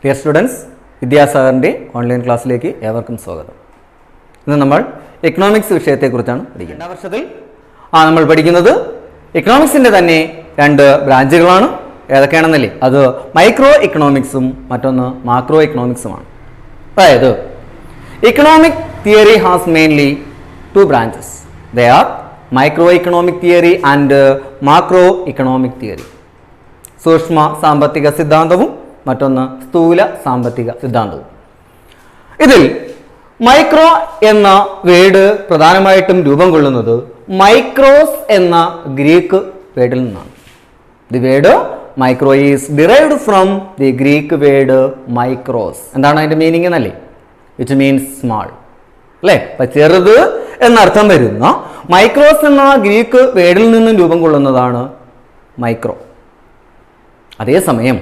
Dear students, വിദ്യാസാഗറിൻ്റെ online ക്ലാസ്സിലേക്ക് ഏവർക്കും സ്വാഗതം. ഇന്ന് നമ്മൾ എക്കണോമിക്സ് വിഷയത്തെക്കുറിച്ചാണ് പഠിക്കുന്നത്. 2ാം വർഷത്തിൽ നമ്മൾ പഠിക്കുന്നത് എക്കണോമിക്സിൻ്റെ തന്നെ 2 ബ്രാഞ്ചുകളാണ്. ഏതൊക്കെയാണെന്നല്ലേ? അത് മൈക്രോ എക്കണോമിക്സും മറ്റൊന്ന് മാക്രോ എക്കണോമിക്സുമാണ്. അതായത് economic theory has mainly 2 branches. They are micro economic theory and macro economic theory. സൂക്ഷ്മ സാമ്പത്തിക സിദ്ധാന്തവും മറ്റൊന്ന് സ്ഥൂല സാമ്പത്തിക സിദ്ധാന്തവും. ഇതിൽ മൈക്രോ എന്ന വേർഡ് പ്രധാനമായിട്ടും രൂപം കൊള്ളുന്നത് മൈക്രോസ് എന്ന ഗ്രീക്ക് വേർഡിൽ നിന്നാണ്. The word micro is derived from the Greek word micros. എന്താണ് അതിൻ്റെ മീനിങ് എന്നല്ലേ? വിച്ച് മീൻസ് സ്മാൾ, അല്ലേ? അപ്പം ചെറുത് എന്നർത്ഥം വരുന്ന മൈക്രോസ് എന്ന ഗ്രീക്ക് വേർഡിൽ നിന്നും രൂപം കൊള്ളുന്നതാണ് മൈക്രോ. അതേസമയം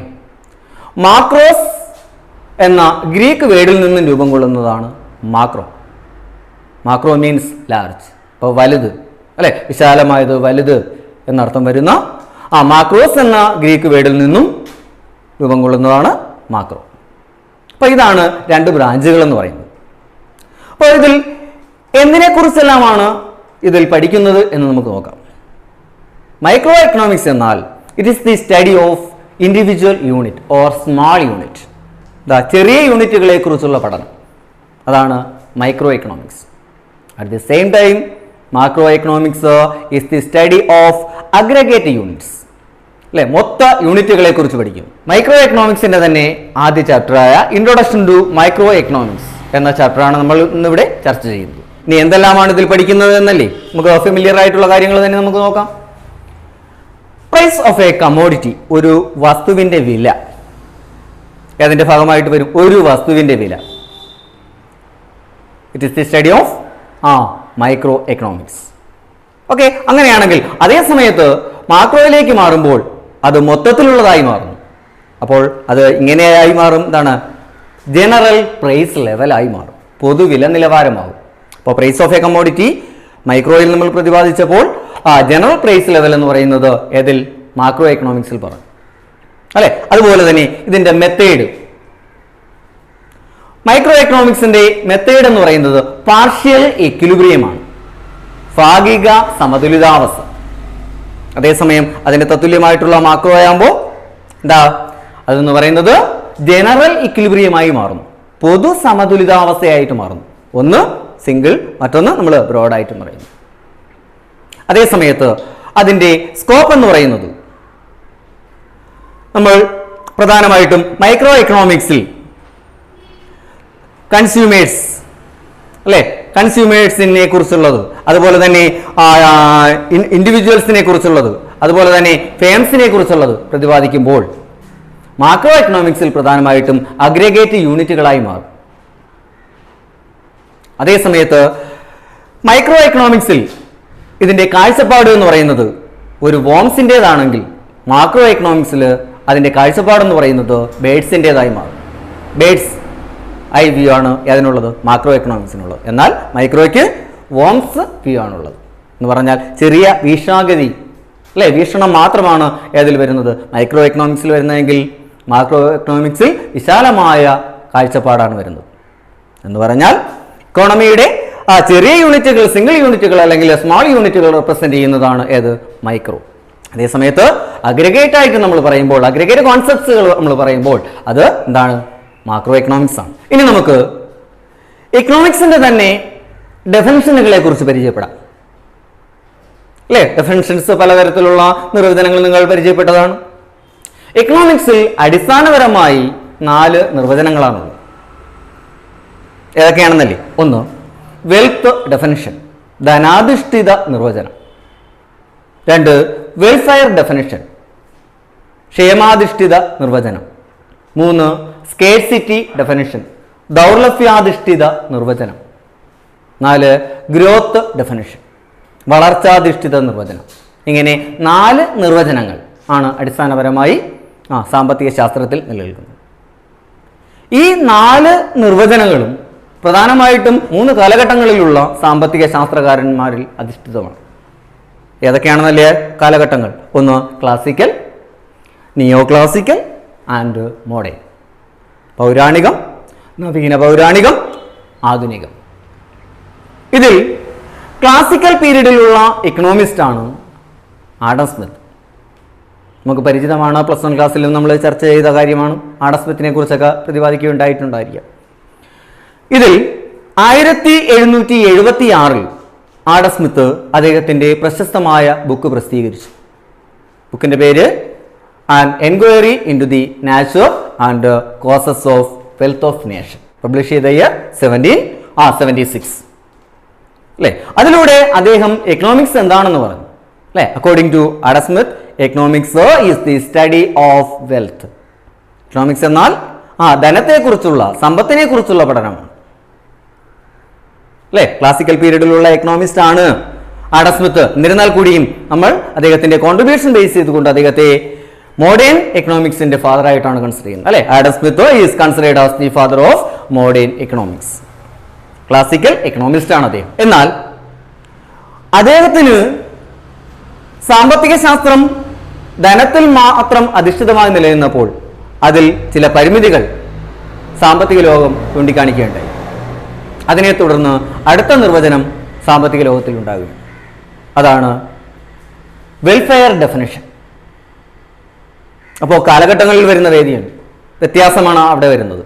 മാക്രോസ് എന്ന ഗ്രീക്ക് വേർഡിൽ നിന്നും രൂപം കൊള്ളുന്നതാണ് മാക്രോ. മാക്രോ മീൻസ് ലാർജ്, അപ്പോൾ വലുത്, അല്ലെ? വിശാലമായത്, വലുത് എന്നർത്ഥം വരുന്ന മാക്രോസ് എന്ന ഗ്രീക്ക് വേർഡിൽ നിന്നും രൂപം കൊള്ളുന്നതാണ് മാക്രോ. അപ്പോൾ ഇതാണ് 2 ബ്രാഞ്ചുകൾ എന്ന് പറയുന്നത്. അപ്പോൾ ഇതിൽ എന്തിനെക്കുറിച്ചെല്ലാമാണ് ഇതിൽ പഠിക്കുന്നത് എന്ന് നമുക്ക് നോക്കാം. മൈക്രോ എക്കണോമിക്സ് എന്നാൽ it is the study of individual unit or small unit. ചെറിയ യൂണിറ്റുകളെ കുറിച്ചുള്ള പഠനം, അതാണ് micro economics. At the same time macro economics is the study of aggregate units, അല്ലെ? മൊത്ത യൂണിറ്റുകളെ കുറിച്ച് പഠിക്കും. മൈക്രോ എക്കണോമിക്സിന്റെ തന്നെ ആദ്യ ചാപ്റ്ററായ ഇൻട്രൊഡക്ഷൻ ടു മൈക്രോ എക്കണോമിക്സ് എന്ന ചാപ്റ്ററാണ് നമ്മൾ ഇന്നിവിടെ ചർച്ച ചെയ്യുന്നത്. ഇനി എന്തെല്ലാമാണ് ഇതിൽ പഠിക്കുന്നത് എന്നല്ലേ നമുക്ക് ഫെമിലിയർ ആയിട്ടുള്ള കാര്യങ്ങൾ തന്നെ നമുക്ക് നോക്കാം. പ്രൈസ് ഓഫ് എ കമോഡിറ്റി, ഒരു വസ്തുവിന്റെ വില. അതിന്റെ ഭാഗമായിട്ട് വരും ഒരു വസ്തുവിന്റെ വില. It is the study of micro economics. Okay, അങ്ങനെയാണെങ്കിൽ അതേ സമയത്ത് മാക്രോയിലേക്ക് മാറുമ്പോൾ അത് മൊത്തത്തിലുള്ളതായി മാറുന്നു. അപ്പോൾ അത് ഇങ്ങനെയായി മാറും. എന്താണ്? ജനറൽ പ്രൈസ് ലെവലായി മാറും, പൊതുവില നിലവാരമാകും. അപ്പോൾ പ്രൈസ് ഓഫ് എ കമോഡിറ്റി മൈക്രോയിൽ നമ്മൾ പ്രതിപാദിച്ചപ്പോൾ ജനറൽ പ്രൈസ് ലെവൽ എന്ന് പറയുന്നത് ഏതിൽ? മാക്രോ എക്കണോമിക്സിൽ പറഞ്ഞു, അല്ലെ? അതുപോലെ തന്നെ ഇതിന്റെ മെത്തേഡ്, മൈക്രോ എക്കണോമിക്സിന്റെ മെത്തേഡ് എന്ന് പറയുന്നത് പാർഷ്യൽ എക്വിലിബ്രിയമാണ്, ഭാഗിക സമതുലിതാവസ്ഥ. അതേസമയം അതിന്റെ തത്തുല്യമായിട്ടുള്ള മാക്രോ ആകുമ്പോൾ എന്താ അതെന്ന് പറയുന്നത് ജനറൽ ഇക്വിലിബ്രിയമായി മാറുന്നു, പൊതു സമതുലിതാവസ്ഥയായിട്ട് മാറുന്നു. ഒന്ന് സിംഗിൾ, മറ്റൊന്ന് നമ്മൾ ബ്രോഡായിട്ട് പറയുന്നു. അതേസമയത്ത് അതിൻ്റെ സ്കോപ്പ് എന്ന് പറയുന്നത് നമ്മൾ പ്രധാനമായിട്ടും മൈക്രോ എക്കണോമിക്സിൽ കൺസ്യൂമേഴ്സ്, അല്ലെ? കൺസ്യൂമേഴ്സിനെ കുറിച്ചുള്ളത്, അതുപോലെ തന്നെ ഇൻഡിവിജ്വൽസിനെ കുറിച്ചുള്ളത്, അതുപോലെ തന്നെ ഫേംസിനെ കുറിച്ചുള്ളത് പ്രതിപാദിക്കുമ്പോൾ മാക്രോ എക്കണോമിക്സിൽ പ്രധാനമായിട്ടും അഗ്രഗേറ്റ് യൂണിറ്റുകളായി മാറും. അതേസമയത്ത് മൈക്രോ എക്കണോമിക്സിൽ ഇതിൻ്റെ കാഴ്ചപ്പാട് എന്ന് പറയുന്നത് ഒരു വോംസിൻ്റേതാണെങ്കിൽ മാക്രോ എക്കണോമിക്സിൽ അതിൻ്റെ കാഴ്ചപ്പാടെന്ന് പറയുന്നത് ബേഡ്സിൻ്റേതായി മാറും. ബേഡ്സ് ഐ വ്യൂ ആണ് അതിനുള്ളത്, മാക്രോ എക്കണോമിക്സിനുള്ളത്. എന്നാൽ മൈക്രോയ്ക്ക് വോംസ് വ്യൂ ആണുള്ളത്. എന്ന് പറഞ്ഞാൽ ചെറിയ വീക്ഷണഗതി, അല്ലേ? വീക്ഷണം മാത്രമാണ് ഏതിൽ വരുന്നത്? മൈക്രോ എക്കണോമിക്സിൽ വരുന്നതെങ്കിൽ മാക്രോ എക്കണോമിക്സിൽ വിശാലമായ കാഴ്ചപ്പാടാണ് വരുന്നത്. എന്ന് പറഞ്ഞാൽ ഇക്കോണമിയുടെ ചെറിയ യൂണിറ്റുകൾ, സിംഗിൾ യൂണിറ്റുകൾ അല്ലെങ്കിൽ സ്മാൾ യൂണിറ്റുകൾ റെപ്രസെന്റ് ചെയ്യുന്നതാണ് ഏത്? മൈക്രോ. അതേസമയത്ത് അഗ്രഗേറ്റ് ആയിട്ട് നമ്മൾ പറയുമ്പോൾ, അഗ്രഗേറ്റ് കോൺസെപ്റ്റ്സുകൾ നമ്മൾ പറയുമ്പോൾ അത് എന്താണ്? മാക്രോ എക്കണോമിക്സ് ആണ്. ഇനി നമുക്ക് എക്കണോമിക്സിന്റെ തന്നെ ഡെഫിനിഷനുകളെ കുറിച്ച് പരിചയപ്പെടാം, അല്ലേ? ഡെഫിനിഷൻസ് പലതരത്തിലുള്ള നിർവചനങ്ങൾ നിങ്ങൾ പരിചയപ്പെട്ടതാണ്. എക്കണോമിക്സിൽ അടിസ്ഥാനപരമായി 4 നിർവചനങ്ങളാണുള്ളത്. ഏതൊക്കെയാണെന്നല്ലേ? ഒന്ന് വെൽത്ത് ഡെഫിനിഷൻ, ധനാധിഷ്ഠിത നിർവചനം. 2 വെൽഫെയർ ഡെഫിനിഷൻ, ക്ഷേമാധിഷ്ഠിത നിർവചനം. 3 സ്കേർസിറ്റി ഡെഫിനിഷൻ, ദൗർലഭ്യാധിഷ്ഠിത നിർവചനം. 4 ഗ്രോത്ത് ഡെഫിനിഷൻ, വളർച്ചാധിഷ്ഠിത നിർവചനം. ഇങ്ങനെ 4 നിർവചനങ്ങൾ ആണ് അടിസ്ഥാനപരമായി സാമ്പത്തിക ശാസ്ത്രത്തിൽ നിലനിൽക്കുന്നത്. ഈ 4 നിർവചനങ്ങളും പ്രധാനമായിട്ടും 3 കാലഘട്ടങ്ങളിലുള്ള സാമ്പത്തിക ശാസ്ത്രകാരന്മാരിൽ അധിഷ്ഠിതമാണ്. ഏതൊക്കെയാണെന്നല്ലേ കാലഘട്ടങ്ങൾ? ഒന്ന് classical, neo classical and modern. പൗരാണികം, നവീന പൗരാണികം, ആധുനികം. ഇതിൽ ക്ലാസിക്കൽ പീരീഡിലുള്ള ഇക്കണോമിസ്റ്റാണ് ആഡം സ്മിത്ത്. നമുക്ക് പരിചിതമാണ്, പ്ലസ് 1 ക്ലാസ്സിലും നമ്മൾ ചർച്ച ചെയ്ത കാര്യമാണ്. ആഡം സ്മിത്തിനെ കുറിച്ചൊക്കെ പ്രതിപാദിക്കുകയുണ്ടായിട്ടുണ്ടായിരിക്കാം. ഇതിൽ 1776 ആഡം സ്മിത്ത് അദ്ദേഹത്തിൻ്റെ പ്രശസ്തമായ ബുക്ക് പ്രസിദ്ധീകരിച്ചു. ബുക്കിൻ്റെ പേര് an enquiry into the nature and causes of wealth of nation. Publish ചെയ്ത ഇയർ 76 അല്ലേ. അതിലൂടെ അദ്ദേഹം എക്കണോമിക്സ് എന്താണെന്ന് പറഞ്ഞു അല്ലേ. According to Adam Smith, economics is the study of wealth. Economics എന്നാൽ ധനത്തെക്കുറിച്ചുള്ള, സമ്പത്തിനെ കുറിച്ചുള്ള പഠനമാണ് അല്ലേ. ക്ലാസിക്കൽ പീരീഡിലുള്ള എക്കണോമിസ്റ്റ് ആണ് ആഡം സ്മിത്ത്. എന്നിരുന്നാൽ കൂടിയും നമ്മൾ അദ്ദേഹത്തിന്റെ കോൺട്രിബ്യൂഷൻ ബേസ് ചെയ്തുകൊണ്ട് അദ്ദേഹത്തെ മോഡേൺ എക്കണോമിക്സിന്റെ ഫാദർ ആയിട്ടാണ് കൺസിഡർ ചെയ്യുന്നത് അല്ലെ. Adam Smith is considered as the father of modern economics. Classical economist ആണ് അദ്ദേഹം. എന്നാൽ അദ്ദേഹത്തിന് സാമ്പത്തിക ശാസ്ത്രം ധനത്തിൽ മാത്രം അധിഷ്ഠിതമായി നിലനിന്നപ്പോൾ അതിൽ ചില പരിമിതികൾ സാമ്പത്തിക ലോകം ചൂണ്ടിക്കാണിക്കുകയുണ്ടായി. അതിനെ തുടർന്ന് അടുത്ത നിർവചനം സാമ്പത്തിക ലോകത്തിൽ ഉണ്ടാകും. അതാണ് വെൽഫെയർ ഡെഫിനിഷൻ. അപ്പോൾ കാലഘട്ടങ്ങളിൽ വരുന്ന വ്യത്യാസമാണ് അവിടെ വരുന്നത്.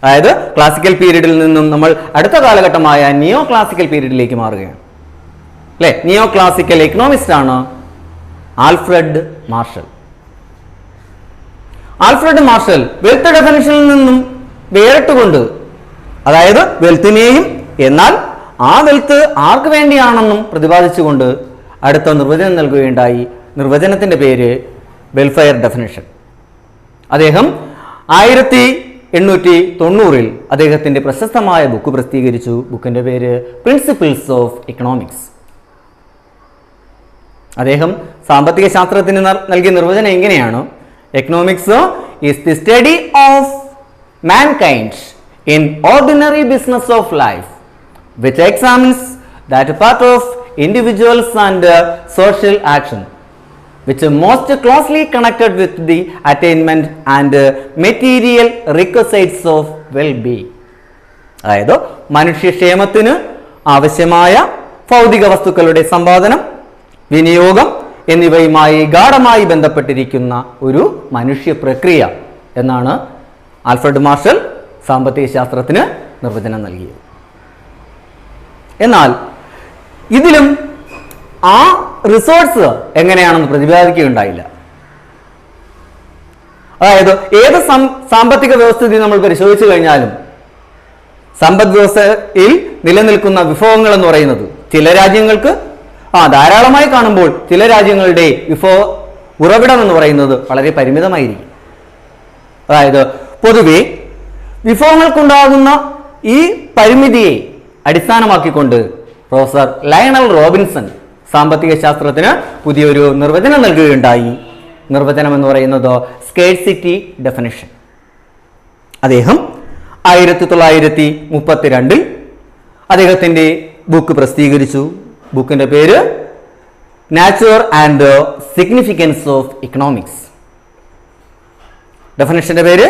അതായത് ക്ലാസിക്കൽ പീരീഡിൽ നിന്നും നമ്മൾ അടുത്ത കാലഘട്ടമായ നിയോ ക്ലാസിക്കൽ പീരീഡിലേക്ക് മാറുകയാണ് അല്ലേ. നിയോ ക്ലാസിക്കൽ എക്കണോമിസ്റ്റ് ആണ് Alfred Marshall. Alfred Marshall wealth ഡെഫിനിഷനിൽ നിന്നും വേറിട്ടുകൊണ്ട്, അതായത് വെൽത്തിനെയും എന്നാൽ ആ വെൽത്ത് ആർക്ക് വേണ്ടിയാണെന്നും പ്രതിപാദിച്ചുകൊണ്ട് അടുത്ത നിർവചനം നൽകുകയുണ്ടായി. നിർവചനത്തിന്റെ പേര് വെൽഫെയർ ഡെഫിനിഷൻ. അദ്ദേഹം 1890 അദ്ദേഹത്തിന്റെ പ്രശസ്തമായ ബുക്ക് പ്രസിദ്ധീകരിച്ചു. ബുക്കിന്റെ പേര് പ്രിൻസിപ്പിൾസ് ഓഫ് ഇക്കണോമിക്സ്. അദ്ദേഹം സാമ്പത്തിക ശാസ്ത്രത്തിന് നൽകിയ നിർവചനം എങ്ങനെയാണ്? Economics is the study of mankind in ordinary business of life, which examines that part of individuals and social action which are most closely connected with the attainment and material requisites of well-being. അതായത് മനുഷ്യക്ഷേമത്തിന് ആവശ്യമായ ഭൗതിക വസ്തുക്കളുടെ സമ്പാദനം, വിനിയോഗം എന്നിവയുമായി ഗാഢമായി ബന്ധപ്പെട്ടിരിക്കുന്ന ഒരു മനുഷ്യ പ്രക്രിയ എന്നാണ് ആൽഫ്രഡ് മാർഷൽ സാമ്പത്തിക ശാസ്ത്രത്തിന് നിർവചനം നൽകിയത്. എന്നാൽ ഇതിലും ആ റിസോഴ്സ് എങ്ങനെയാണെന്ന് പ്രതിപാദിക്കുകയുണ്ടായില്ല. അതായത് ഏത് സാമ്പത്തിക വ്യവസ്ഥിതി നമ്മൾ പരിശോധിച്ചു കഴിഞ്ഞാലും സമ്പദ് വ്യവസ്ഥയിൽ നിലനിൽക്കുന്ന വിഭവങ്ങൾ എന്ന് പറയുന്നത് ചില രാജ്യങ്ങൾക്ക് ധാരാളമായി കാണുമ്പോൾ ചില രാജ്യങ്ങളുടെ വിഭവ ഉറവിടം എന്ന് പറയുന്നത് വളരെ പരിമിതമായിരിക്കും. അതായത് പൊതുവെ വിഭവങ്ങൾക്കുണ്ടാകുന്ന ഈ പരിമിതിയെ അടിസ്ഥാനമാക്കിക്കൊണ്ട് പ്രൊഫസർ ലയണൽ റോബിൻസൺ സാമ്പത്തിക ശാസ്ത്രത്തിന് പുതിയൊരു നിർവചനം നൽകുകയുണ്ടായി. നിർവചനം എന്ന് പറയുന്നത് സ്കേഴ്സിറ്റി ഡെഫിനിഷൻ. അദ്ദേഹം 1932 അദ്ദേഹത്തിൻ്റെ ബുക്ക് പ്രസിദ്ധീകരിച്ചു. ബുക്കിൻ്റെ പേര് nature and significance of economics. ഡെഫിനിഷന്റെ പേര്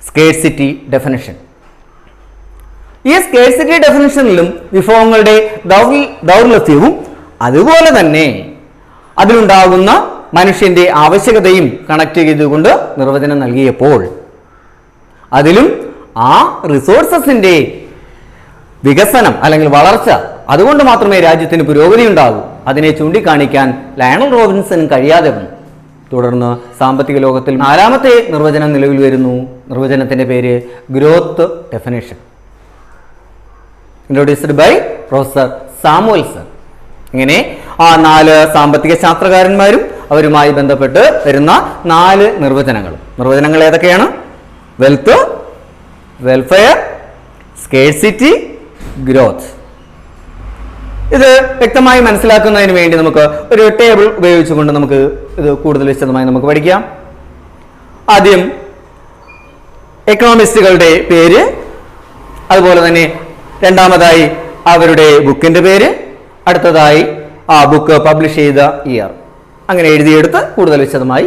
സ്കേഴ്സിറ്റി ഡെഫിനിഷൻ. ഈ സ്കേഴ്സിറ്റി ഡെഫിനിഷനിലും വിഭവങ്ങളുടെ ദൗർലഭ്യവും അതുപോലെ തന്നെ അതിലുണ്ടാകുന്ന മനുഷ്യന്റെ ആവശ്യകതയും കണക്ട് ചെയ്തുകൊണ്ട് നിർവചനം നൽകിയപ്പോൾ അതിലും ആ റിസോഴ്സസിന്റെ വികസനം അല്ലെങ്കിൽ വളർച്ച, അതുകൊണ്ട് മാത്രമേ രാജ്യത്തിന് പുരോഗതി ഉണ്ടാകൂ, അതിനെ ചൂണ്ടിക്കാണിക്കാൻ ലയണൽ റോബിൻസൺ കഴിയാതെ വന്നു. തുടർന്ന് സാമ്പത്തിക ലോകത്തിൽ 4ാമത്തെ നിർവചനം നിലവിൽ വരുന്നു. നിർവചനത്തിന്റെ പേര് growth definition, introduced by professor Samuelson. ഇങ്ങനെ ആ 4 സാമ്പത്തിക ശാസ്ത്രകാരന്മാരും അവരുമായി ബന്ധപ്പെട്ട് വരുന്ന 4 നിർവചനങ്ങൾ ഏതൊക്കെയാണ്? Wealth, welfare, scarcity, growth. ഇത് വ്യക്തമായി മനസ്സിലാക്കുന്നതിന് വേണ്ടി നമുക്ക് ഒരു ടേബിൾ ഉപയോഗിച്ചുകൊണ്ട് നമുക്ക് ഇത് കൂടുതൽ വിശദമായി നമുക്ക് പഠിക്കാം. ആദ്യം എക്കണോമിസ്റ്റുകളുടെ പേര്, അതുപോലെ തന്നെ രണ്ടാമതായി അവരുടെ ബുക്കിന്റെ പേര്, അടുത്തതായി ആ ബുക്ക് പബ്ലിഷ് ചെയ്ത ഇയർ. അങ്ങനെ എഴുതിയെടുത്ത് കൂടുതൽ വിശദമായി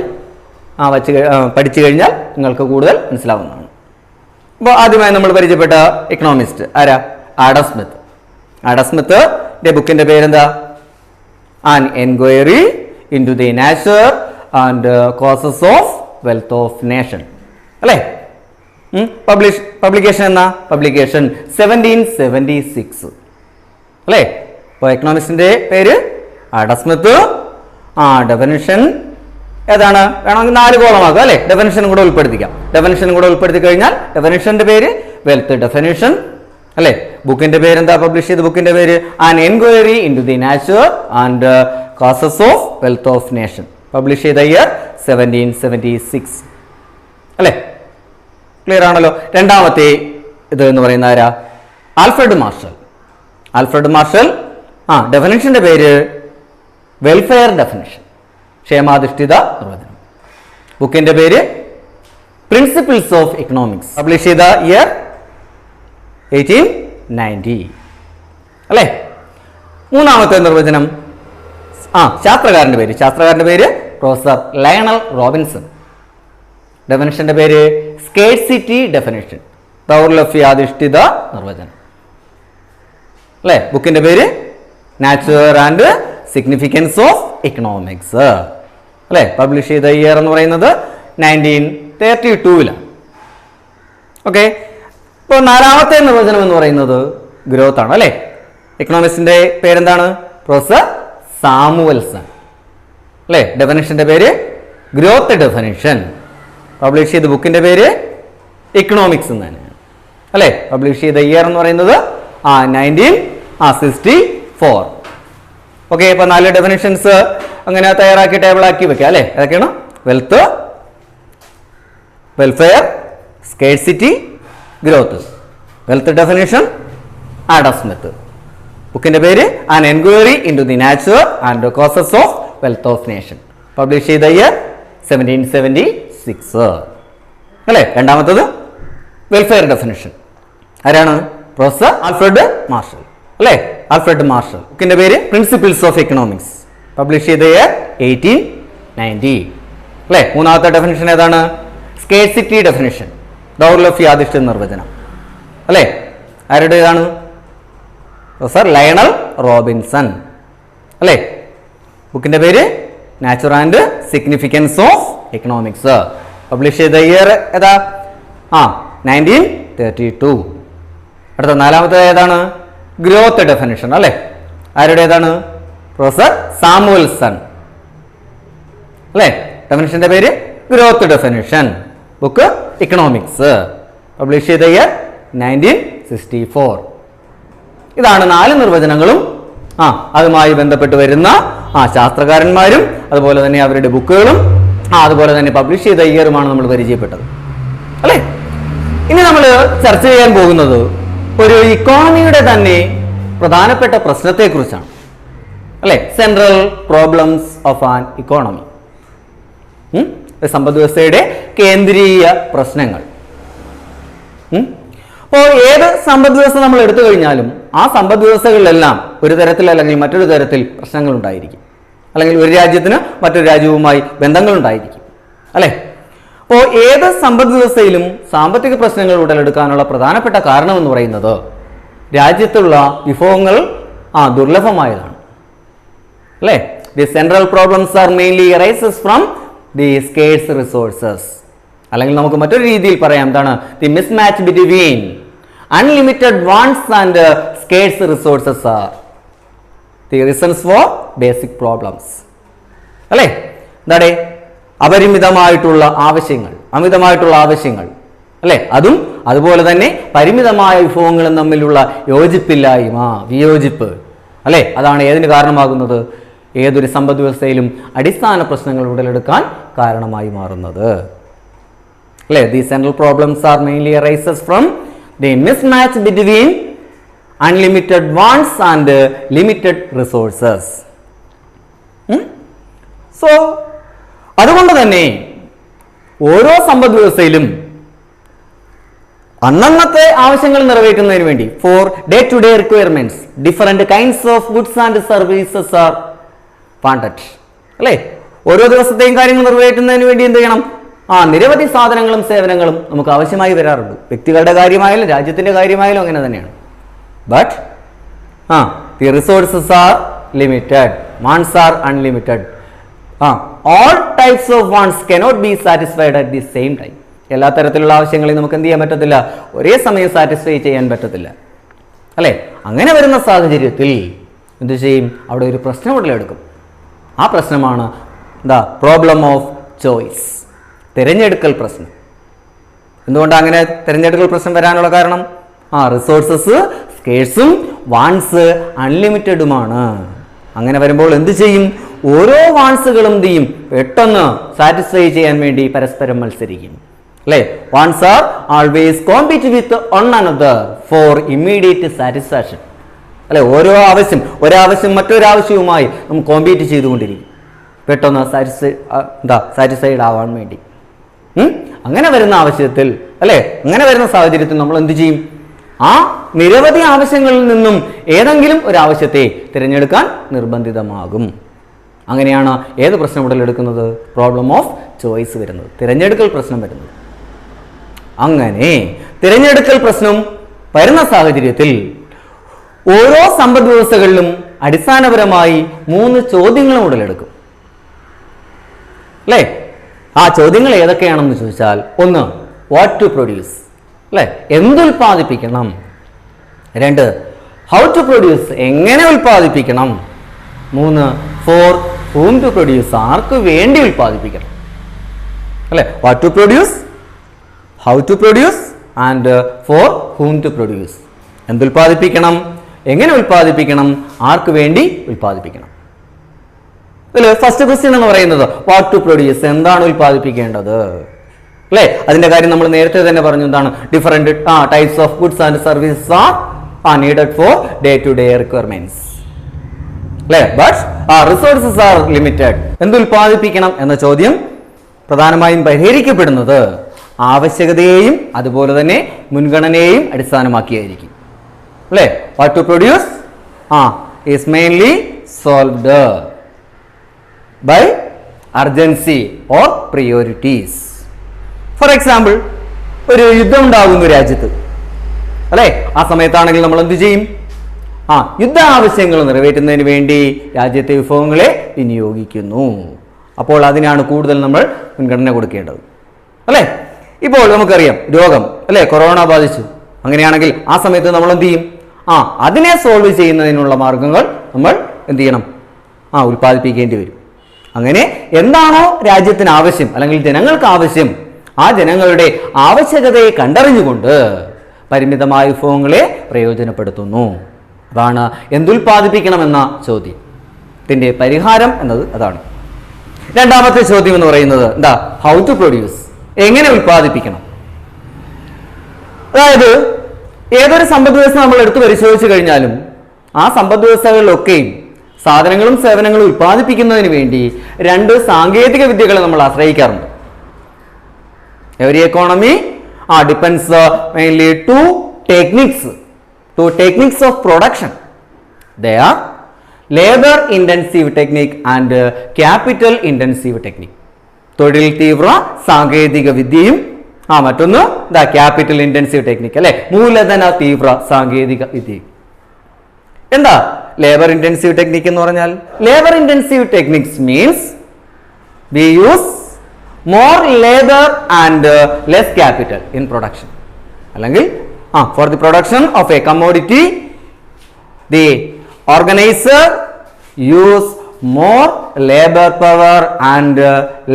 പഠിച്ചു കഴിഞ്ഞാൽ നിങ്ങൾക്ക് കൂടുതൽ മനസ്സിലാവുന്നതാണ്. അപ്പോൾ ആദ്യമായി നമ്മൾ പരിചയപ്പെട്ട എക്കണോമിസ്റ്റ് ആരാ? Adam Smith. ആഡം സ്മിത്തിന്റെ ബുക്കിന്റെ പേരെന്താ? An enquiry into the nature and causes of wealth of nation അല്ലേ? പബ്ലിക്കേഷൻ എന്നാ? പബ്ലിക്കേഷൻ 1776 അല്ലേ? അപ്പോൾ എക്കണോമിക്സിന്റെ പേര് ആഡം സ്മിത്ത്. ഡെഫിനിഷൻ ഏതാണ്? വേണമെങ്കിൽ 4 കോളമാക്കുക അല്ലേ? ഡെഫിനിഷനും കൂടെ ഉൾപ്പെടുത്തിക്കാം. ഡെഫിനിഷനും കൂടെ ഉൾപ്പെടുത്തി കഴിഞ്ഞാൽ ഡെഫിനിഷന്റെ പേര് വെൽത്ത് ഡെഫിനിഷൻ അല്ലേ? ബുക്കിന്റെ പേര് എന്താ? പബ്ലിഷ് ചെയ്ത ബുക്കിന്റെ പേര് an enquiry into the nature and causes of wealth of nation. Publish ചെയ്ത ഇയർ 1776 അല്ലേ? ക്ലിയർ ആണല്ലോ. രണ്ടാമത്തെ ഇത് എന്ന് പറയുന്ന ആരാ? Alfred Marshall. ആൽഫ്രഡ് മാർഷൽ ഡെഫിനിഷന്റെ പേര് വെൽഫെയർ ഡെഫിനിഷൻ, ക്ഷേമാധിഷ്ഠിത നിർവചനം. ബുക്കിന്റെ പേര് പ്രിൻസിപ്പിൾസ് ഓഫ് എക്കണോമിക്സ്. പബ്ലിഷ് ചെയ്ത ഇയർ 1890 അല്ലേ? മൂന്നാമത്തെ നിർവചനം ശാസ്ത്രകാരന്റെ പേര് പ്രൊഫസർ ലയണൽ റോബിൻസൺ. ഡെഫിനിഷന്റെ പേര് സ്കേഴ്സിറ്റി ഡെഫിനിഷൻ, ദൗർലഭ്യാധിഷ്ഠിത നിർവചനം അല്ലേ? ബുക്കിന്റെ പേര് nature and significance of economics അല്ലേ? പബ്ലിഷ് ചെയ്ത ഇയർ എന്ന് പറയുന്നത് 1932 ഓക്കെ. ഇപ്പോൾ നാലാമത്തെ നിർവചനം എന്ന് പറയുന്നത് ഗ്രോത്ത് ആണ് അല്ലേ? എക്കണോമിക്സിന്റെ പേരെന്താണ്? പ്രൊഫസർ സാമുവൽസൺ അല്ലേ? ഡെഫിനിഷന്റെ പേര് ഗ്രോത്ത് ഡെഫിനിഷൻ. പബ്ലിഷ് ചെയ്ത ബുക്കിന്റെ പേര് എക്കണോമിക്സ് എന്ന് തന്നെയാണ് അല്ലേ? പബ്ലിഷ് ചെയ്ത ഇയർ എന്ന് പറയുന്നത് 1964 ഓക്കെ. ഇപ്പൊ 4 ഡെഫിനിഷൻസ് അങ്ങനെ തയ്യാറാക്കി ടേബിളാക്കി വെക്കാം അല്ലേ? ഏതൊക്കെയാണ്? Wealth, welfare, scarcity, growth. Wealth definition Adam Smith. ബുക്കിന്റെ പേര് an enquiry into the nature and causes of wealth of nation. Publish ചെയ്ത ഇയർ 1776 അല്ലേ? രണ്ടാമത്തത് വെൽഫെയർ ഡെഫിനിഷൻ ആരാണ്? പ്രൊഫസർ ആൽഫ്രഡ് മാർഷൽ അല്ലേ? Alfred Marshall. ബുക്കിന്റെ പേര് പ്രിൻസിപ്പിൾസ് ഓഫ് എക്കണോമിക്സ്. പബ്ലിഷ് ചെയ്ത ഇയർ 1890 അല്ലേ? മൂന്നാമത്തെ ഡെഫിനിഷൻ ഏതാണ്? സ്കേഴ്സിറ്റി ഡെഫിനിഷൻ, ദൗർലഭ്യാധിഷ്ഠിത നിർവചനം അല്ലേ? ആരുടേതാണ്? പ്രൊഫസർ ലയണൽ റോബിൻസൺ അല്ലേ? ബുക്കിന്റെ പേര് nature and significance of economics. Publish ചെയ്ത ഇയർ ഏതാ? 1932. അടുത്ത നാലാമത്തെ ഏതാണ്? ഗ്രോത്ത് ഡെഫിനിഷൻ അല്ലേ? ആരുടേതാണ്? പ്രൊഫസർ സാമുവൽസൺ അല്ലേ? ഡെഫിനിഷന്റെ പേര് growth definition. Book economics. Publish ചെയ്ത ഇയർ 1964. ഇതാണ് 4 നിർവചനങ്ങളും അതുമായി ബന്ധപ്പെട്ട് വരുന്ന ശാസ്ത്രകാരന്മാരും അതുപോലെ തന്നെ അവരുടെ ബുക്കുകളും അതുപോലെ തന്നെ പബ്ലിഷ് ചെയ്ത ഇയറുമാണ് നമ്മൾ പരിചയപ്പെട്ടത് അല്ലേ? ഇനി നമ്മൾ ചർച്ച ചെയ്യാൻ പോകുന്നത് ഒരു ഇക്കോണമിയുടെ തന്നെ പ്രധാനപ്പെട്ട പ്രശ്നത്തെക്കുറിച്ചാണ് അല്ലേ? Central problems of an economy, സമ്പദ് വ്യവസ്ഥയുടെ കേന്ദ്രീയ പ്രശ്നങ്ങൾ. അപ്പോൾ ഏത് സമ്പദ് വ്യവസ്ഥ നമ്മൾ എടുത്തു കഴിഞ്ഞാലും ആ സമ്പദ് വ്യവസ്ഥകളിലെല്ലാം ഒരു തരത്തിൽ അല്ലെങ്കിൽ മറ്റൊരു തരത്തിൽ പ്രശ്നങ്ങൾ ഉണ്ടായിരിക്കും, അല്ലെങ്കിൽ ഒരു രാജ്യത്തിന് മറ്റൊരു രാജ്യവുമായി ബന്ധങ്ങൾ ഉണ്ടായിരിക്കും അല്ലേ? അപ്പോൾ ഏത് സമ്പദ് വ്യവസ്ഥയിലും സാമ്പത്തിക പ്രശ്നങ്ങൾ ഉടലെടുക്കാനുള്ള പ്രധാനപ്പെട്ട കാരണം എന്ന് പറയുന്നത് രാജ്യത്തുള്ള വിഭവങ്ങൾ ദുർലഭമായതാണ് അല്ലേ? The central problems are mainly arises from the scarce resources. അല്ലെങ്കിൽ നമുക്ക് മറ്റൊരു രീതിയിൽ പറയാം, എന്താണ്? The mismatch between unlimited wants and scarce resources are the reasons for basic problems അല്ലേ? എന്താണ്? അപരിമിതമായിട്ടുള്ള ആവശ്യങ്ങൾ, അമിതമായിട്ടുള്ള ആവശ്യങ്ങൾ അല്ലേ? അതുപോലെ തന്നെ പരിമിതമായ വിഭവങ്ങളും തമ്മിലുള്ള യോജിപ്പില്ലായ്മ, വിയോജിപ്പ് അല്ലേ? അതാണ് ഏതിന് കാരണമാകുന്നത്? ഏതൊരു സമ്പദ് വ്യവസ്ഥയിലും അടിസ്ഥാന പ്രശ്നങ്ങൾ ഉടലെടുക്കാൻ കാരണമായി മാറുന്നത് അല്ലേ? The central problems are mainly arises from the mismatch between unlimited wants and limited resources. So അതുകൊണ്ട് തന്നെ ഓരോ സമ്പദ് വ്യവസ്ഥയിലും അന്നന്നത്തെ ആവശ്യങ്ങൾ നിറവേറ്റുന്നതിന് വേണ്ടി for day to day requirements different kinds of goods and services are wanted അല്ലേ? ഓരോ ദിവസത്തെയും കാര്യങ്ങൾ നിറവേറ്റുന്നതിന് വേണ്ടി എന്ത് ചെയ്യണം? നിരവധി സാധനങ്ങളും സേവനങ്ങളും നമുക്ക് ആവശ്യമായി വരാറുണ്ട്. വ്യക്തികളുടെ കാര്യമായാലും രാജ്യത്തിൻ്റെ കാര്യമായാലും അങ്ങനെ തന്നെയാണ്. But the resources are limited, wants R unlimited. All types of wants cannot be satisfied at the same time. എല്ലാ തരത്തിലുള്ള ആവശ്യങ്ങളെയും നമുക്ക് എന്ത് ചെയ്യാൻ പറ്റത്തില്ല, ഒരേ സമയം സാറ്റിസ്ഫൈ ചെയ്യാൻ പറ്റത്തില്ല, അല്ലേ? അങ്ങനെ വരുന്ന സാഹചര്യത്തിൽ എന്ത് ചെയ്യും? അവിടെ ഒരു പ്രശ്നം ഉടലെടുക്കും. ആ പ്രശ്നമാണ് പ്രോബ്ലം ഓഫ് ചോയ്സ്, തിരഞ്ഞെടുക്കൽ പ്രശ്നം. എന്തുകൊണ്ടാണ് അങ്ങനെ തിരഞ്ഞെടുക്കൽ പ്രശ്നം വരാനുള്ള കാരണം? റിസോഴ്സസ് സ്കേഴ്സും വാണ്ട്സ് അൺലിമിറ്റഡുമാണ്. അങ്ങനെ വരുമ്പോൾ എന്ത് ചെയ്യും? ഓരോ വാണ്ട്സുകളും എന്ത് ചെയ്യും? പെട്ടെന്ന് സാറ്റിസ്ഫൈ ചെയ്യാൻ വേണ്ടി പരസ്പരം മത്സരിക്കും, അല്ലേ? Wants R always compete with one another for immediate satisfaction, അല്ലെ? ഒരാവശ്യം മറ്റൊരാവശ്യവുമായി നമുക്ക് കോമ്പീറ്റ് ചെയ്തുകൊണ്ടിരിക്കും, പെട്ടെന്ന് സാറ്റിസ്ഫൈഡ് ആവാൻ വേണ്ടി. അങ്ങനെ വരുന്ന ആവശ്യത്തിൽ, അല്ലെ, അങ്ങനെ വരുന്ന സാഹചര്യത്തിൽ നമ്മൾ എന്ത് ചെയ്യും? നിരവധി ആവശ്യങ്ങളിൽ നിന്നും ഏതെങ്കിലും ഒരു ആവശ്യത്തെ തിരഞ്ഞെടുക്കാൻ നിർബന്ധിതമാകും. അങ്ങനെയാണ് ഏത് പ്രശ്നം ഉടലെടുക്കുന്നത്? പ്രോബ്ലം ഓഫ് ചോയ്സ് വരുന്നത്, തിരഞ്ഞെടുക്കൽ പ്രശ്നം വരുന്നത്. അങ്ങനെ തിരഞ്ഞെടുക്കൽ പ്രശ്നം വരുന്ന സാഹചര്യത്തിൽ ഓരോ സമ്പദ് വ്യവസ്ഥകളിലും അടിസ്ഥാനപരമായി 3 ചോദ്യങ്ങളും ഉടലെടുക്കും, അല്ലേ? ആ ചോദ്യങ്ങൾ ഏതൊക്കെയാണെന്ന് ചോദിച്ചാൽ, 1 വാട്ട് ടു പ്രൊഡ്യൂസ്, അല്ലേ? എന്തുൽപാദിപ്പിക്കണം. 2 ഹൗ ടു പ്രൊഡ്യൂസ്, എങ്ങനെ ഉൽപ്പാദിപ്പിക്കണം. 3 ഫോർ ഹൂം ടു പ്രൊഡ്യൂസ്, ആർക്ക് വേണ്ടി ഉൽപ്പാദിപ്പിക്കണം, അല്ലേ? What to produce, how to produce and for whom to produce. എന്തുൽപ്പാദിപ്പിക്കണം, എങ്ങനെ ഉൽപ്പാദിപ്പിക്കണം, ആർക്ക് വേണ്ടി ഉൽപ്പാദിപ്പിക്കണം. അല്ലേ? ഫസ്റ്റ് ക്വസ്റ്റ്യൻ എന്ന് പറയുന്നത് വാട്ട് ടു പ്രൊഡ്യൂസ്, എന്താണ് ഉൽപ്പാദിപ്പിക്കേണ്ടത്, അല്ലേ? അതിന്റെ കാര്യം നമ്മൾ നേരത്തെ തന്നെ പറഞ്ഞു. എന്താണ്? Different types of goods and services are needed for day to day requirements, അല്ലേ? But resources are limited. എന്തുൽപ്പാദിപ്പിക്കണം എന്ന ചോദ്യം പ്രധാനമായും പരിഹരിക്കപ്പെടുന്നത് ആവശ്യകതയെയും അതുപോലെ തന്നെ മുൻഗണനയെയും അടിസ്ഥാനമാക്കിയായിരിക്കും, അല്ലേ? What to produce is mainly solved by urgency or priorities. For example, ഒരു യുദ്ധം ഉണ്ടാകുന്നു രാജ്യത്ത്, അല്ലേ? ആ സമയത്താണെങ്കിൽ നമ്മൾ എന്ത് ചെയ്യും? യുദ്ധ ആവശ്യങ്ങൾ നിറവേറ്റുന്നതിന് വേണ്ടി രാജ്യത്തെ വിഭവങ്ങളെ വിനിയോഗിക്കുന്നു. അപ്പോൾ അതിനാണ് കൂടുതൽ നമ്മൾ മുൻഗണന കൊടുക്കേണ്ടത്, അല്ലേ? ഇപ്പോൾ നമുക്കറിയാം രോഗം, അല്ലേ? കൊറോണ ബാധിച്ചു. അങ്ങനെയാണെങ്കിൽ ആ സമയത്ത് നമ്മൾ എന്ത് ചെയ്യും? അതിനെ സോൾവ് ചെയ്യുന്നതിനുള്ള മാർഗങ്ങൾ നമ്മൾ എന്ത് ചെയ്യണം? ഉൽപ്പാദിപ്പിക്കേണ്ടി വരും. അങ്ങനെ എന്താണോ രാജ്യത്തിന് ആവശ്യം അല്ലെങ്കിൽ ജനങ്ങൾക്ക് ആവശ്യം, ആ ജനങ്ങളുടെ ആവശ്യകതയെ കണ്ടറിഞ്ഞുകൊണ്ട് പരിമിതമായ വിഭവങ്ങളെ പ്രയോജനപ്പെടുത്തുന്നു. അതാണ് എന്തുൽപ്പാദിപ്പിക്കണമെന്ന ചോദ്യത്തിന്റെ പരിഹാരം എന്നത്. അതാണ് രണ്ടാമത്തെ ചോദ്യം എന്ന് പറയുന്നത്. ഹൗ ടു പ്രൊഡ്യൂസ്, എങ്ങനെ ഉൽപ്പാദിപ്പിക്കണം. അതായത് ഏതൊരു സമ്പദ് വ്യവസ്ഥ നമ്മൾ എടുത്തു പരിശോധിച്ചു കഴിഞ്ഞാലും ആ സമ്പദ് വ്യവസ്ഥകളിലൊക്കെയും സാധനങ്ങളും സേവനങ്ങളും ഉൽപ്പാദിപ്പിക്കുന്നതിന് വേണ്ടി 2 സാങ്കേതിക വിദ്യകളെ നമ്മൾ ആശ്രയിക്കാറുണ്ട്. Every economy depends mainly two techniques of production. They are labor intensive technique and capital intensive technique. തൊഴിൽ തീവ്ര സാങ്കേതിക വിദ്യയും മറ്റൊന്ന് ക്യാപിറ്റൽ ഇന്റൻസീവ് ടെക്നിക്, അല്ലെ? മൂലധന തീവ്ര സാങ്കേതിക വിദ്യ. എന്താ ലേബർ ഇന്റൻസീവ് ടെക്നിക് എന്ന് പറഞ്ഞാൽ? Labour intensive techniques means we use more labor and less capital in production. അല്ലെങ്കിൽ for the production of a commodity the organizer use more labor power and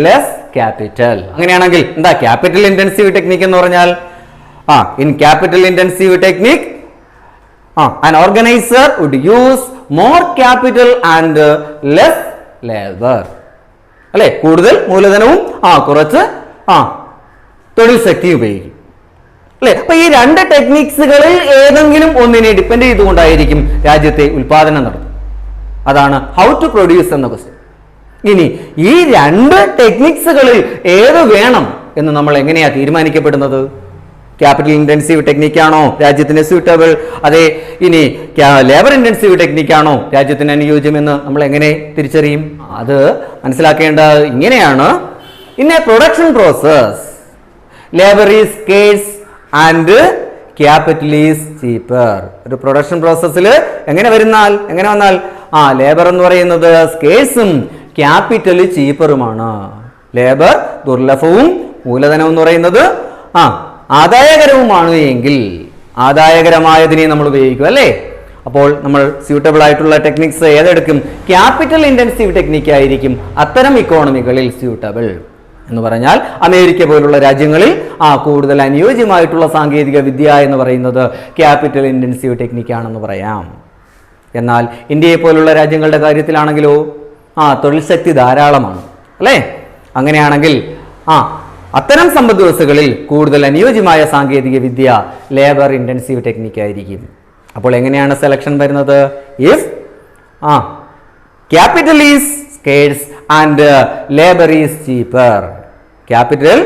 less capital. അങ്ങനെയാണെങ്കിൽ എന്താ capital intensive technique എന്ന് പറഞ്ഞാൽ? in capital intensive technique an organizer would use more capital and less labor. അല്ലെ? കൂടുതൽ മൂലധനവും കുറച്ച് തൊഴിൽ ശക്തി ഉപയോഗിക്കും, അല്ലെ? അപ്പൊ ഈ 2 ടെക്നിക്സുകളിൽ ഏതെങ്കിലും ഒന്നിനെ ഡിപ്പെൻഡ് ചെയ്തുകൊണ്ടായിരിക്കും രാജ്യത്തെ ഉൽപാദനം നടത്തുന്നത്. അതാണ് ഹൗ ടു പ്രൊഡ്യൂസ് എന്ന ക്വസ്റ്റ്യൻ. ഇനി ഈ 2 ടെക്നിക്സുകളിൽ ഏത് വേണം എന്ന് നമ്മൾ എങ്ങനെയാ തീരുമാനിക്കപ്പെടുന്നത്? ക്യാപിറ്റൽ ഇന്റൻസീവ് ടെക്നിക്കാണോ രാജ്യത്തിന് സ്യൂട്ടബിൾ, അതെ ഇനി ലേബർ ഇന്റൻസീവ് ടെക്നിക്കാണോ രാജ്യത്തിന് അനുയോജ്യമെന്ന് നമ്മൾ എങ്ങനെ തിരിച്ചറിയും? അത് മനസ്സിലാക്കേണ്ടത് ഇങ്ങനെയാണ്. In a production process, labor is scarce and capital is cheaper. ഒരു പ്രൊഡക്ഷൻ പ്രോസസ്സിൽ എങ്ങനെ വന്നാൽ ലേബർ എന്ന് പറയുന്നത് സ്കേഴ്സും ക്യാപിറ്റൽ ചീപ്പറുമാണ്. ലേബർ ദുർലഭവും മൂലധനം എന്ന് പറയുന്നത് ആദായകരവുമാണ് എങ്കിൽ ആദായകരമായതിനെ നമ്മൾ ഉപയോഗിക്കും അല്ലേ. അപ്പോൾ നമ്മൾ സ്യൂട്ടബിൾ ആയിട്ടുള്ള ടെക്നിക്സ് ഏതെടുക്കും? ക്യാപിറ്റൽ ഇന്റൻസീവ് ടെക്നിക്ക് ആയിരിക്കും അത്തരം ഇക്കോണമികളിൽ സ്യൂട്ടബിൾ. എന്ന് പറഞ്ഞാൽ അമേരിക്ക പോലുള്ള രാജ്യങ്ങളിൽ കൂടുതൽ അനുയോജ്യമായിട്ടുള്ള സാങ്കേതിക വിദ്യ എന്ന് പറയുന്നത് ക്യാപിറ്റൽ ഇന്റൻസീവ് ടെക്നിക്കാണെന്ന് പറയാം. എന്നാൽ ഇന്ത്യയെ പോലുള്ള രാജ്യങ്ങളുടെ കാര്യത്തിലാണെങ്കിലോ തൊഴിൽ ശക്തി ധാരാളമാണ് അല്ലേ. അങ്ങനെയാണെങ്കിൽ അത്തരം സമ്പദ് വ്യവസ്ഥകളിൽ കൂടുതൽ അനുയോജ്യമായ സാങ്കേതിക വിദ്യ ലേബർ ഇന്റൻസീവ് ടെക്നിക്ക് ആയിരിക്കും. അപ്പോൾ എങ്ങനെയാണ് സെലക്ഷൻ വരുന്നത്? If capital is scarce and labour is cheaper. Capital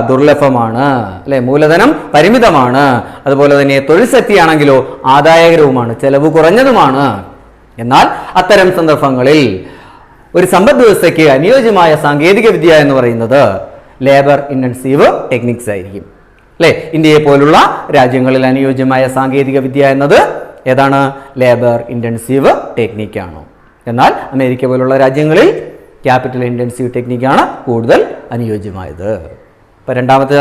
ദുർലഭമാണ് അല്ലെ, മൂലധനം പരിമിതമാണ്, അതുപോലെ തന്നെ തൊഴിൽ ശക്തിയാണെങ്കിലോ ആദായകരവുമാണ്, ചെലവ് കുറഞ്ഞതുമാണ്. എന്നാൽ അത്തരം സന്ദർഭങ്ങളിൽ ഒരു സമ്പദ് വ്യവസ്ഥയ്ക്ക് അനുയോജ്യമായ സാങ്കേതിക വിദ്യ എന്ന് പറയുന്നത് ലേബർ ഇന്റൻസീവ് ടെക്നിക്സ് ആയിരിക്കും അല്ലെ. ഇന്ത്യയെ പോലുള്ള രാജ്യങ്ങളിൽ അനുയോജ്യമായ സാങ്കേതിക വിദ്യ എന്നത് ഏതാണ്? ലേബർ ഇന്റൻസീവ് ടെക്നിക്കാണ്. എന്നാൽ അമേരിക്ക പോലുള്ള രാജ്യങ്ങളിൽ ക്യാപിറ്റൽ ഇന്റൻസീവ് ടെക്നിക്കാണ് കൂടുതൽ അനുയോജ്യമായത്. ഇപ്പൊ രണ്ടാമത്തെ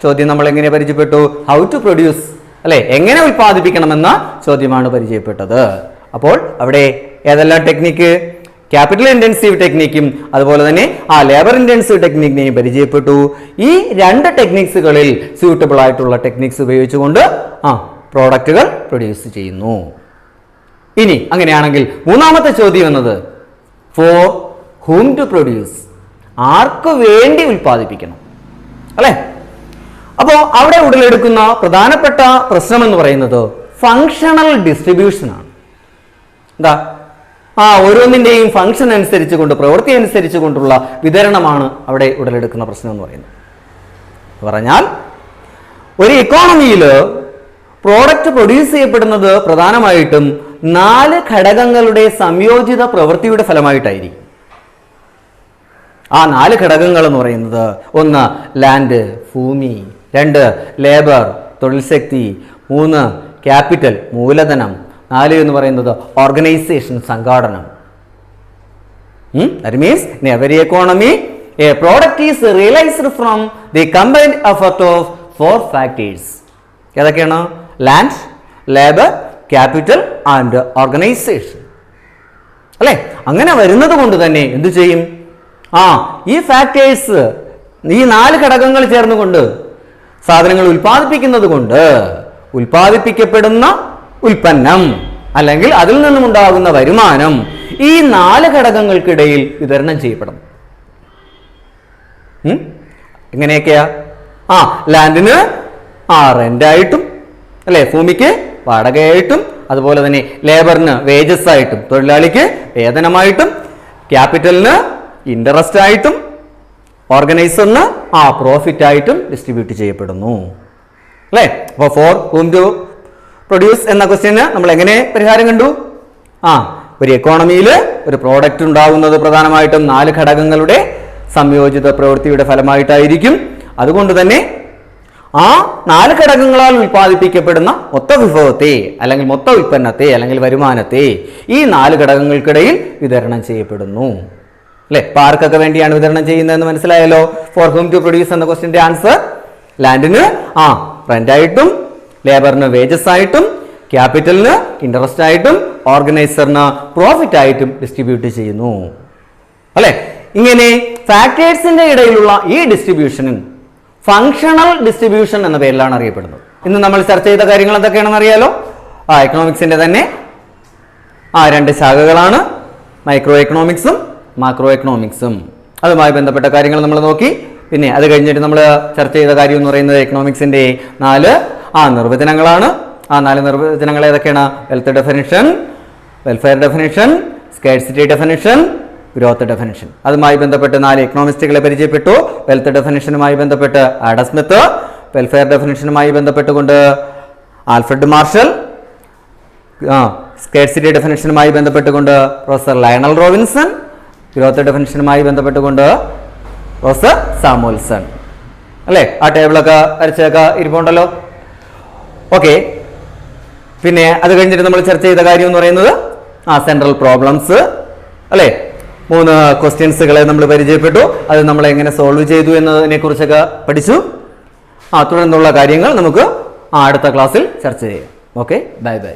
ചോദ്യം നമ്മൾ എങ്ങനെ പരിചയപ്പെട്ടു? ഹൗ ടു പ്രൊഡ്യൂസ് അല്ലെ, എങ്ങനെ ഉൽപ്പാദിപ്പിക്കണമെന്ന ചോദ്യമാണ് പരിചയപ്പെട്ടത്. അപ്പോൾ അവിടെ ഏതെല്ലാം ടെക്നിക്ക്? ക്യാപിറ്റൽ ഇന്റൻസീവ് ടെക്നിക്കും അതുപോലെ തന്നെ ലേബർ ഇന്റൻസീവ് ടെക്നിക്കിനെയും പരിചയപ്പെട്ടു. ഈ രണ്ട് ടെക്നിക്സുകളിൽ സ്യൂട്ടബിൾ ആയിട്ടുള്ള ടെക്നിക്സ് ഉപയോഗിച്ചുകൊണ്ട് പ്രോഡക്റ്റുകൾ പ്രൊഡ്യൂസ് ചെയ്യുന്നു. ഇനി അങ്ങനെയാണെങ്കിൽ മൂന്നാമത്തെ ചോദ്യം എന്നത് ഫോർ ഹൂം ടു പ്രൊഡ്യൂസ്, ആർക്ക് വേണ്ടി ഉൽപ്പാദിപ്പിക്കണം അല്ലെ. അപ്പോൾ അവിടെ ഉടലെടുക്കുന്ന പ്രധാനപ്പെട്ട പ്രശ്നം എന്ന് പറയുന്നത് ഫങ്ഷണൽ ഡിസ്ട്രിബ്യൂഷൻ ആണ്. എന്താ? ഓരോന്നിൻ്റെയും ഫംഗ്ഷൻ അനുസരിച്ചുകൊണ്ട്, പ്രവൃത്തി അനുസരിച്ചുകൊണ്ടുള്ള വിതരണമാണ് അവിടെ ഉടലെടുക്കുന്ന പ്രശ്നം എന്ന് പറയുന്നത്. പറഞ്ഞാൽ ഒരു ഇക്കോണമിയിൽ പ്രോഡക്റ്റ് പ്രൊഡ്യൂസ് ചെയ്യപ്പെടുന്നത് പ്രധാനമായിട്ടും 4 ഘടകങ്ങളുടെ സംയോജിത പ്രവൃത്തിയുടെ ഫലമായിട്ടായിരിക്കും. ആ 4 ഘടകങ്ങൾ എന്ന് പറയുന്നത് 1 ലാൻഡ് ഭൂമി, 2 ലേബർ തൊഴിൽ ശക്തി, 3 ക്യാപിറ്റൽ മൂലധനം, 4 എന്ന് പറയുന്നത് organisation സംഘാടനം. That means in every economy a product is realized from the combined effort of 4 factors. ഏതൊക്കെയാണ്? Land, labour, capital and organisation അല്ലെ. അങ്ങനെ വരുന്നത് കൊണ്ട് തന്നെ എന്തു ചെയ്യും? ഈ ഫാക്ടേഴ്സ്, ഈ 4 ഘടകങ്ങൾ ചേർന്നുകൊണ്ട് സാധനങ്ങൾ ഉൽപ്പാദിപ്പിക്കുന്നത് കൊണ്ട് ഉൽപ്പാദിപ്പിക്കപ്പെടുന്ന ഉൽപ്പന്നം അല്ലെങ്കിൽ അതിൽ നിന്നും ഉണ്ടാകുന്ന വരുമാനം ഈ 4 ഘടകങ്ങൾക്കിടയിൽ വിതരണം ചെയ്യപ്പെടും. എങ്ങനെയൊക്കെയാ? ലാൻഡിന് റെന്റായിട്ടും അല്ലെ, ഭൂമിക്ക് വാടകയായിട്ടും, അതുപോലെ തന്നെ ലേബറിന് വേജസ് ആയിട്ടും, തൊഴിലാളിക്ക് വേതനമായിട്ടും, ക്യാപിറ്റലിന് ഇൻട്രസ്റ്റ് ആയിട്ടും, ഓർഗനൈസറിന് പ്രോഫിറ്റ് ആയിട്ടും ഡിസ്ട്രിബ്യൂട്ട് ചെയ്യപ്പെടുന്നു അല്ലെ. അപ്പോൾ ഫോർ ഹൂം ടു പ്രൊഡ്യൂസ് എന്ന ക്വസ്റ്റ്യന് നമ്മൾ എങ്ങനെ പരിഹാരം കണ്ടു? ഒരു എക്കോണമിയിൽ ഒരു പ്രോഡക്റ്റ് ഉണ്ടാകുന്നത് പ്രധാനമായിട്ടും 4 ഘടകങ്ങളുടെ സംയോജിത പ്രവൃത്തിയുടെ ഫലമായിട്ടായിരിക്കും. അതുകൊണ്ട് തന്നെ ആ 4 ഘടകങ്ങളാൽ ഉൽപ്പാദിപ്പിക്കപ്പെടുന്ന മൊത്ത വിഭവത്തെ അല്ലെങ്കിൽ മൊത്ത ഉൽപ്പന്നത്തെ അല്ലെങ്കിൽ വരുമാനത്തെ ഈ 4 ഘടകങ്ങൾക്കിടയിൽ വിതരണം ചെയ്യപ്പെടുന്നു അല്ലെ. ഇപ്പൊ ആർക്കൊക്കെ വേണ്ടിയാണ് വിതരണം ചെയ്യുന്നതെന്ന് മനസ്സിലായല്ലോ. ഫോർ ഹൂം ടു പ്രൊഡ്യൂസ് എന്ന ക്വസ്റ്റ്യന്റെ ആൻസർ ലാൻഡിന് റെന്റായിട്ടും, ലേബറിന് വേജസ് ആയിട്ടും, ക്യാപിറ്റലിന് ഇൻട്രസ്റ്റ് ആയിട്ടും, ഓർഗനൈസറിന് പ്രോഫിറ്റ് ആയിട്ടും ഡിസ്ട്രിബ്യൂട്ട് ചെയ്യുന്നു അല്ലെ. ഇങ്ങനെ ഫാക്ടേഴ്സിന്റെ ഇടയിലുള്ള ഈ ഡിസ്ട്രിബ്യൂഷനും ഫങ്ഷണൽ ഡിസ്ട്രിബ്യൂഷൻ എന്ന പേരിലാണ് അറിയപ്പെടുന്നത്. ഇന്ന് നമ്മൾ ചർച്ച ചെയ്ത കാര്യങ്ങൾ എന്തൊക്കെയാണെന്ന് അറിയാലോ. എക്കണോമിക്സിന്റെ തന്നെ 2 ശാഖകളാണ്, മൈക്രോ എക്കണോമിക്സും മാക്രോ എക്കണോമിക്സും. അതുമായി ബന്ധപ്പെട്ട കാര്യങ്ങൾ നമ്മൾ നോക്കി. പിന്നെ അത് കഴിഞ്ഞിട്ട് നമ്മൾ ചർച്ച ചെയ്ത കാര്യം എന്ന് പറയുന്നത് എക്കണോമിക്സിന്റെ 4 നിർവചനങ്ങളാണ്. 4 നിർവചനങ്ങൾ ഏതൊക്കെയാണ്? Wealth definition, welfare definition, scarcity definition, growth definition. അതുമായി ബന്ധപ്പെട്ട് 4 എക്കണോമിസ്റ്റുകളെ പരിചയപ്പെട്ടു. വെൽത്ത് ഡെഫിനിഷനുമായി ബന്ധപ്പെട്ട് ആഡം സ്മിത്ത്, വെൽഫെയർ ഡെഫിനിഷനുമായി ബന്ധപ്പെട്ടുകൊണ്ട് ആൽഫ്രഡ് മാർഷൽ, സ്കേഴ്സിറ്റി ഡെഫിനിഷനുമായി ബന്ധപ്പെട്ടുകൊണ്ട് പ്രൊഫസർ ലയണൽ റോബിൻസൺ, ഗ്രോത്ത് ഡെഫിനിഷനുമായി ബന്ധപ്പെട്ടുകൊണ്ട് റോസ് സാമുവൽസൺ അല്ലേ? ആ ടേബിളൊക്കെ വരച്ചൊക്കെ ഇരിപ്പുണ്ടല്ലോ. ഓക്കെ, പിന്നെ അത് കഴിഞ്ഞിട്ട് നമ്മൾ ചർച്ച ചെയ്ത കാര്യം എന്ന് പറയുന്നത് സെൻട്രൽ പ്രോബ്ലംസ് അല്ലേ? 3 ക്വസ്റ്റ്യൻസുകളെ നമ്മൾ പരിചയപ്പെട്ടു. അത് നമ്മൾ എങ്ങനെ സോൾവ് ചെയ്തു എന്നതിനെ കുറിച്ചൊക്കെ പഠിച്ചു. തുടർന്നുള്ള കാര്യങ്ങൾ നമുക്ക് അടുത്ത ക്ലാസ്സിൽ ചർച്ച ചെയ്യാം. Okay, bye bye.